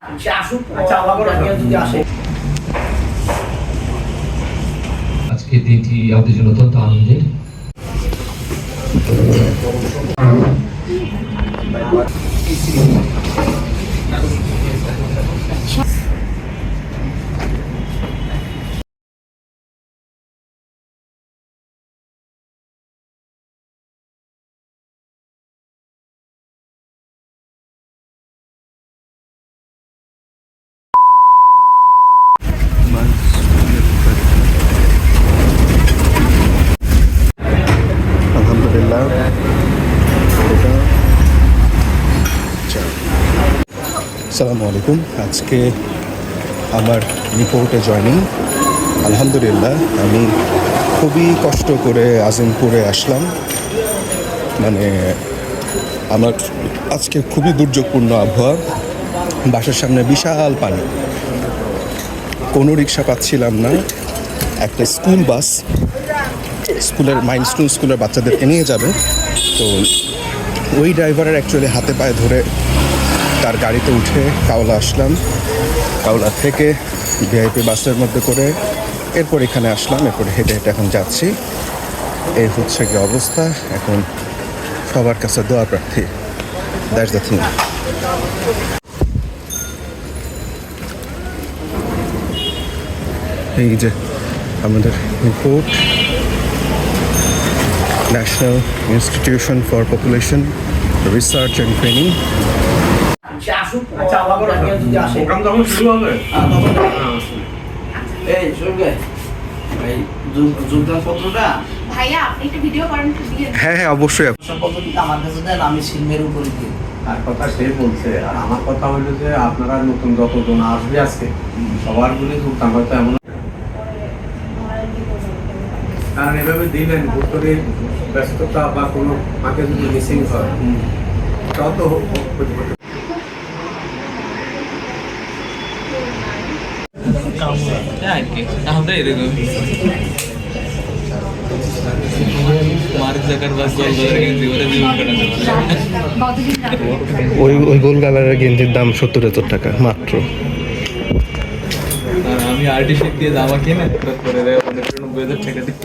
আজকে দিনটি আমাদের জন্য অত্যন্ত আনন্দের। আলহামদুলিল্লাহ। আসসালামু আলাইকুম। আজকে আমার রিপোর্টে জয়নিং। আলহামদুলিল্লাহ, আমি খুবই কষ্ট করে আজিমপুরে আসলাম। মানে আমার আজকে খুবই দুর্যোগপূর্ণ আবহাওয়া। বাসার সামনে বিশাল পানি, কোনো রিক্সা পাচ্ছিলাম না। একটা স্কুল বাস স্কুলের মাইলস্টোন স্কুলের বাচ্চাদেরকে নিয়ে যাবে, তো ওই ড্রাইভারের অ্যাকচুয়ালি হাতে পায়ে ধরে তার গাড়িতে উঠে কাওলা আসলাম। কাওলা থেকে ভিআইপি বাসের মধ্যে করে এরপর এখানে আসলাম। এরপরে হেঁটে হেঁটে এখন যাচ্ছি। এই হচ্ছে কি অবস্থা। এখন সবার কাছে দোয়া প্রার্থী। That's the thing. এই যে আমাদের report, national institution for population research and training. হ্যাঁ হ্যাঁ, অবশ্যই। আমার কাছে দেন, আমি সিলমের উপরে দিই। তার কথা সে বলছে, আর আমার কথা হলো যে আপনারা নতুন যতজন আসবে আজকে সবার গুলি যোগদান হয়তো এমন, কারণ এভাবে দিলেন ভোটরের ব্যস্ততা বা কোনো ফাঁকে যদি মিসিং হয় তত ওই গোল কালারের গেঞ্জির দাম 70-70 টাকা মাত্র। আমি আর্টিস্ট দিয়ে জামা কিনে করে দেয় 90,000 টাকা দিই।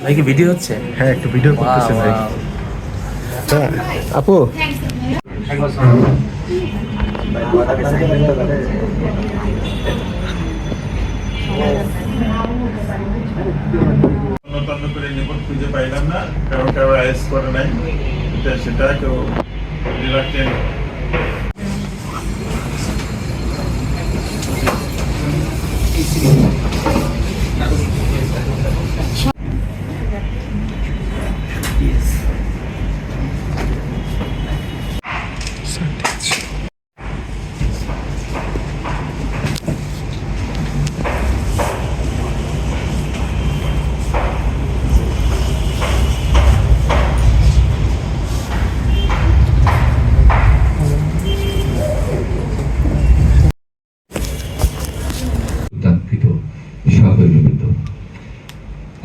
ভাই কি ভিডিও হচ্ছে? হ্যাঁ, একটু ভিডিও করতেছে ভাই। হ্যাঁ আপু, করে রিপোর্ট খুঁজে পাইলাম না, কারণ কেউ অ্যারেস্ট করে নাই, সেটা কেউ রিলাক্টেন্ট।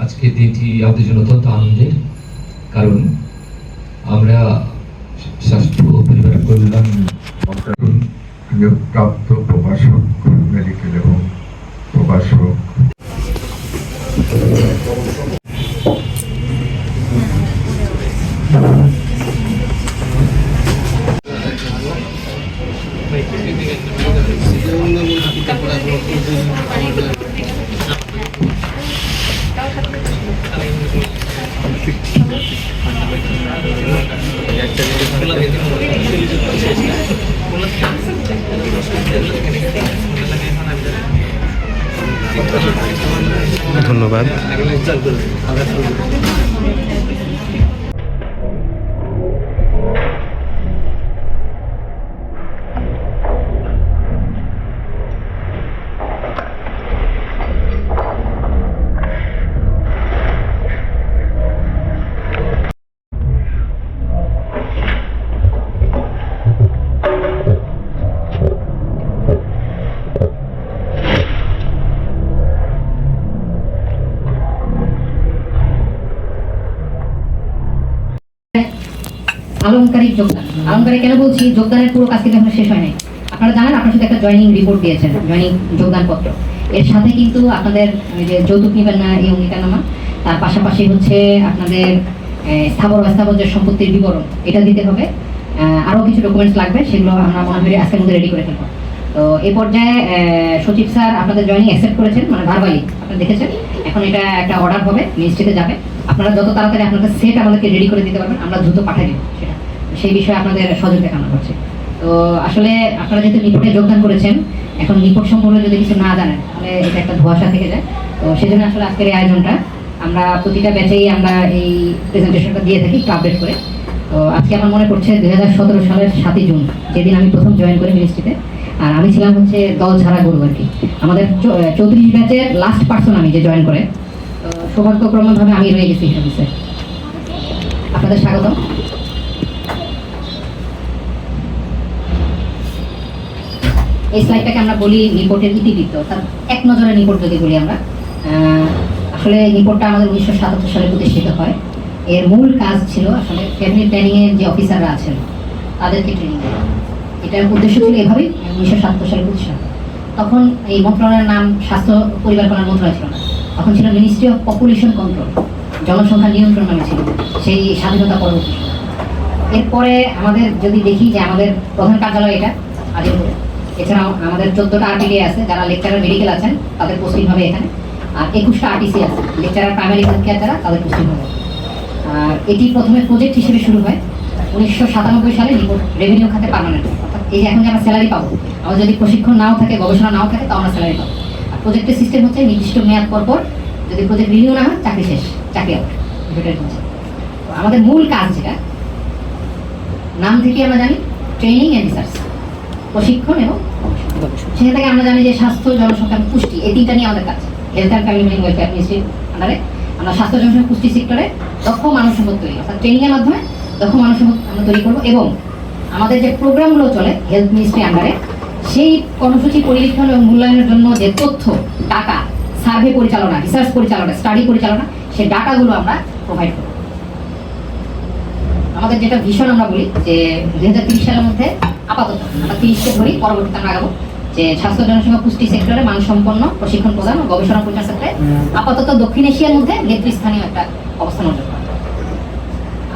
আজকের দিনটি আমাদের জন্য অত্যন্ত আনন্দের, কারণ আমরা স্বাস্থ্য ও পরিবার কল্যাণ নিয়োগপ্রাপ্ত প্রভাষক, মেডিকেল এবং প্রভাষক ধন্যবাদ। আলংকারিক যোগদান। আলংকারিক কেন বলছি, যোগদানের পুরো কাজ কিন্তু এখনো শেষ হয় নাই। আপনারা জানেন আপনার সাথে একটা জয়েনিং রিপোর্ট দিয়েছেন, জয়েনিং যোগদানপত্র। এর সাথে কিন্তু আপনাদের ওই যে যৌতুক নিবেন না এই অঙ্গীকারনামা, তার পাশাপাশি হচ্ছে আপনাদের স্থাবর অস্থাবর যে সম্পত্তির বিবরণ এটা দিতে হবে। আরও কিছু ডকুমেন্টস লাগবে, সেগুলো আমরা মনে করি আজকের মধ্যে রেডি করে ফেলবো। তো এই পর্যায়ে সচিব স্যার আপনাদের জয়েনিং অ্যাকসেপ্ট করেছেন, মানে ভার্বালি আপনারা দেখেছেন। এখন এটা একটা অর্ডার হবে, মিনিস্ট্রিতে যাবে। আপনারা যত তাড়াতাড়ি আপনাদের সেট আমাদেরকে রেডি করে দিতে পারবেন, আমরা দ্রুত পাঠিয়ে দেবো সেটা। সেই বিষয়ে আপনাদের সহযোগিতা কামনা করছি। তো আসলে আপনারা যেহেতু নিপোর্টে যোগদান করেছেন, এখন নিপোর্ট সম্পর্কে যদি কিছু না জানেন তাহলে এটা একটা ধোঁয়াশা থেকে যায়। তো সেজন্য আসলে আজকের এই আয়োজনটা আমরা প্রতিটা ব্যাচেই আমরা এই প্রেজেন্টেশনটা দিয়ে থাকি একটু আপডেট করে। তো আজকে আমার মনে পড়ছে 2017 সালের 7ই জুন, যেদিন আমি প্রথম জয়েন করি মিনিস্ট্রিতে। আর আমি ছিলাম হচ্ছে দল ছাড়া গরু আর কি, আমাদের 34 ব্যাচের লাস্ট পার্সন আমি যে জয়েন করে। তো সৌভাগ্যক্রমভাবে আমি রয়ে গেছি অফিসে। আপনাদের স্বাগত। এই স্লাইডটাকে আমরা বলি নিপোর্টের ইতিবৃত্ত, অর্থাৎ এক নজরে নিপোর্ট যদি বলি আমরা। আসলে নিপোর্টটা আমাদের 1977 সালে প্রতিষ্ঠিত হয়। এর মূল কাজ ছিল আসলে ফ্যামিলি প্ল্যানিংয়ের যে অফিসাররা আছেন তাদেরকে ট্রেনিং দেওয়া। এটার উদ্দেশ্য ছিল এভাবেই 1977 সালে প্রতিষ্ঠা। তখন এই মন্ত্রণালয়ের নাম স্বাস্থ্য পরিবার কল্যাণ মন্ত্রণালয় ছিল না, তখন ছিল মিনিস্ট্রি অফ পপুলেশন কন্ট্রোল, জনসংখ্যা নিয়ন্ত্রণ নামে ছিল সেই স্বাধীনতা পরবর্তী সময়। এরপরে আমাদের যদি দেখি যে আমাদের প্রধান কার্যালয় এটা আজিমপুরে। এছাড়াও আমাদের 14টা আরটিডি আছে, যারা লেকচারার মেডিকেল আছেন তাদের পোস্টিং হবে এখানে। আর 21টা আরটিসি আছে, লেকচারার প্রাইমারি হেলথ কেয়ার যারা তাদের পোস্টিং হবে। আর এটি প্রথমে প্রজেক্ট হিসেবে শুরু হয় 1997 সালে নিপোর্ট রেভিনিউ খাতে পার্মানেন্ট। অর্থাৎ এই যে এখন যে আমরা স্যালারি পাবো, আমাদের যদি প্রশিক্ষণ নাও থাকে, গবেষণা নাও থাকে, তাও আমরা স্যালারি পাবো। আর প্রজেক্টের সিস্টেম হচ্ছে নির্দিষ্ট মেয়াদ পর যদি প্রজেক্ট রিনিউ না হয় চাকরি শেষ, চাকরি আউট, এটাই হচ্ছে। তো আমাদের মূল কাজ যেটা নাম থেকে আমরা জানি ট্রেনিং অ্যান্ড রিসার্চ, প্রশিক্ষণ এবং সেখান থেকে আমরা জানি যে স্বাস্থ্য, জনসংখ্যা, পুষ্টি, এই তিনটা নিয়ে আমাদের কাজ। হেলথ অ্যান্ড ফ্যামিলি ওয়েলফেয়ার মিনিস্ট্রির আন্ডারে আমরা স্বাস্থ্য, জনসংখ্যা, পুষ্টি সেক্টরে দক্ষ মানব সম্পদ তৈরি, অর্থাৎ ট্রেনিংয়ের মাধ্যমে দক্ষ মানব সম্পদ আমরা তৈরি করবো। এবং আমাদের যে প্রোগ্রামগুলো চলে হেলথ মিনিস্ট্রি আন্ডারে, সেই কর্মসূচি পরিবীক্ষণ এবং মূল্যায়নের জন্য যে তথ্য, টাকা, সার্ভে পরিচালনা, রিসার্চ পরিচালনা, স্টাডি পরিচালনা, সেই ডাটাগুলো আমরা প্রোভাইড করব। আমাদের যেটা ভিশন আমরা বলি যে 2030 সালের মধ্যে আপাতত আমরা 30কে ধরি, পরবর্তীতে আমরা আগাবো যে স্বাস্থ্য, জনসংখ্যা, পুষ্টি সেক্টরে মানসম্পন্ন প্রশিক্ষণ প্রদান ও গবেষণা পরিচালনা ক্ষেত্রে আপাতত দক্ষিণ এশিয়ার মধ্যে নেতৃস্থানীয় একটা অবস্থান অর্জন করা।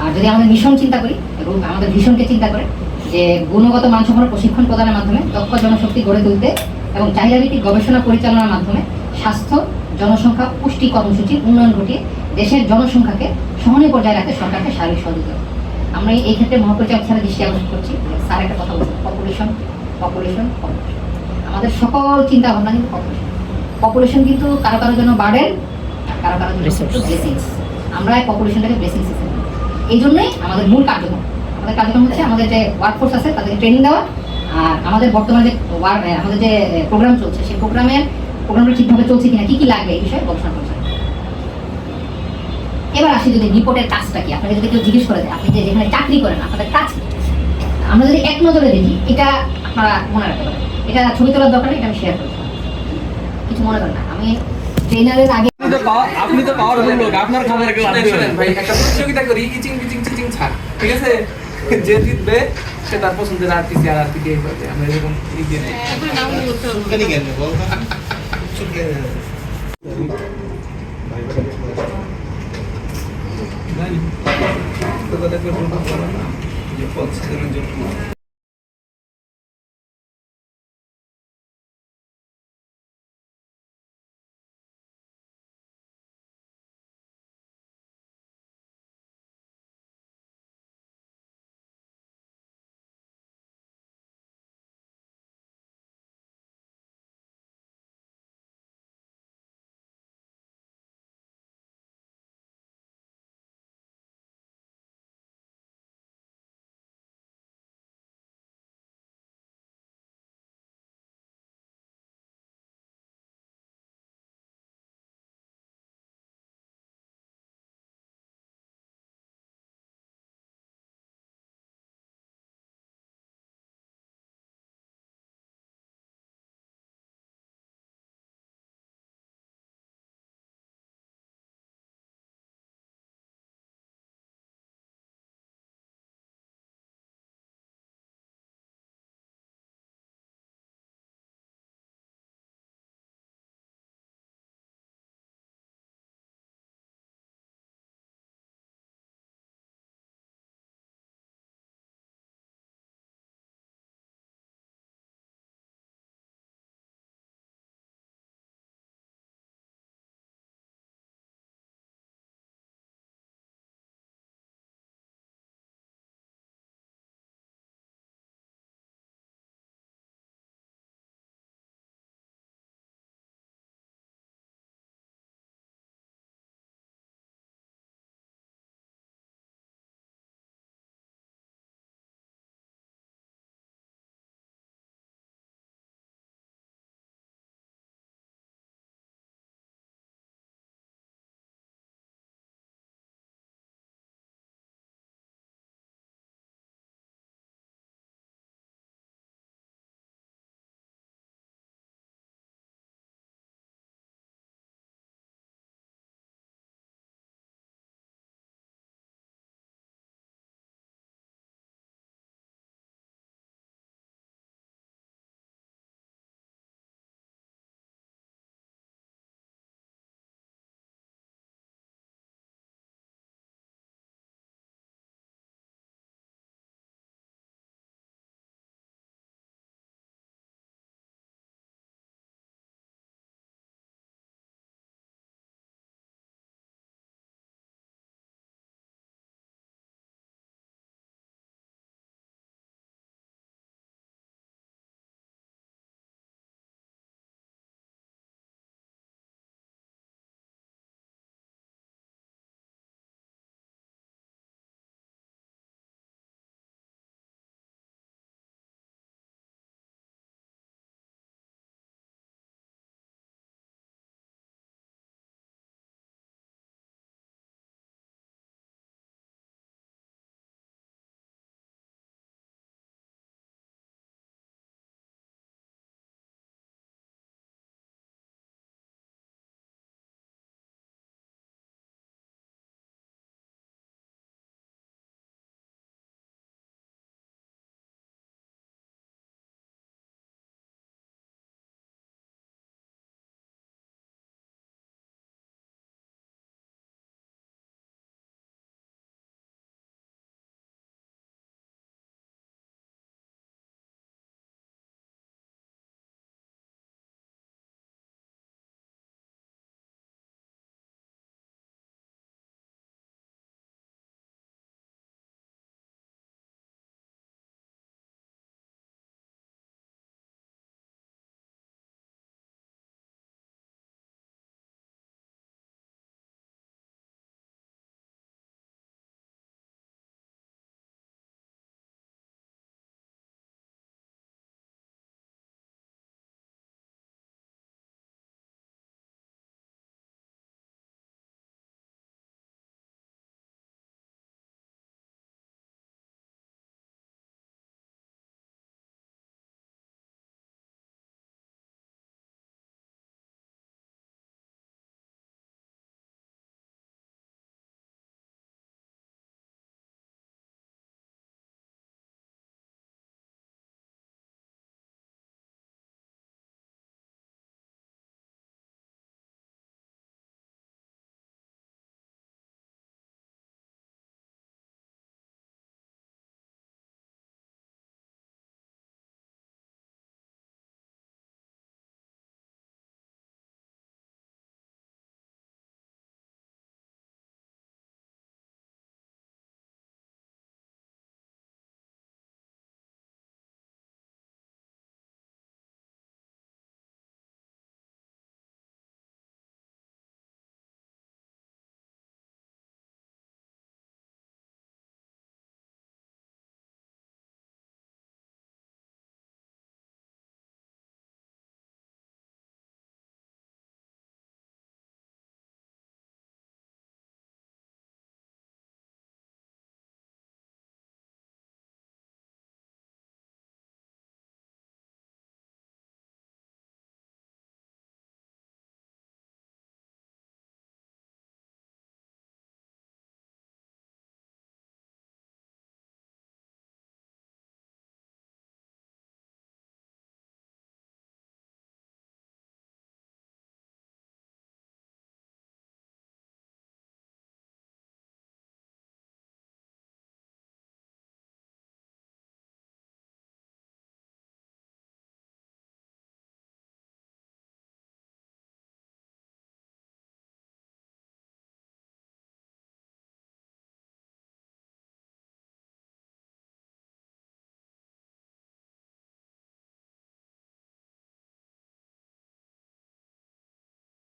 আর যদি আমাদের মিশন চিন্তা করি এবং আমাদের ভিশনকে চিন্তা করে যে গুণগত মানসম্পন্ন প্রশিক্ষণ প্রদানের মাধ্যমে দক্ষ জনশক্তি গড়ে তুলতে এবং চাহিদাভিত্তিক গবেষণা পরিচালনার মাধ্যমে স্বাস্থ্য, জনসংখ্যা, পুষ্টি কর্মসূচির উন্নয়ন ঘটিয়ে দেশের জনসংখ্যাকে সহনীয় পর্যায়ে রাখতে সরকারকে শারীরিক সহযোগিতা। আমরা এই ক্ষেত্রে মহাপরিচালক স্যারের দৃষ্টি আকর্ষণ করছি। স্যার একটা কথা বলছেন, পপুলেশন পপুলেশন পপুলেশন। আমাদের সকল চিন্তা ভাবনা কিন্তু পপুলেশন। পপুলেশন কিন্তু কারো কারোর জন্য বার্ডেন, কারো কারোর জন্য ব্লেসিংস। আমরা এই পপুলেশনটাকে ব্লেসিং সিস্টেম, এই জন্যই আমাদের মূল কার্যক্রম। আমাদের কার্যক্রম হচ্ছে আমাদের যে ওয়ার্কফোর্স আছে তাদেরকে ট্রেনিং দেওয়া। আর আমাদের বর্তমানে যে আমাদের যে প্রোগ্রাম চলছে সেই প্রোগ্রামটা ঠিকভাবে চলছে কিনা, কী কী লাগবে এই বিষয়ে গবেষণা করছে। এবার আসি যদি রিপোর্টের কাজটা কি, আপনাকে যদি কেউ জিজ্ঞেস করে দেয় আপনি যে যেখানে চাকরি করেন আপনাদের কাজ কি, আমরা যদি এক নজরে দেখি এটা আপনারা মনে রাখতে পারেন। এটা ছবি তোলার দরকার নেই, এটা আমি শেয়ার করছি, কিছু মনে করেন না। আমি ট্রেনারের আগে আপনি তো পাওয়ারফুল লোক, আপনার খাবার ভাই একটা প্রতিযোগিতা করি, ইচিং পিচিং চিচিং ছাড়, ঠিক আছে? যে জিতবে সে তার পছন্দের আরটিসি আর আরটি দিয়ে করবে। আমরা এরকম ইয়ে নেই। তো কথা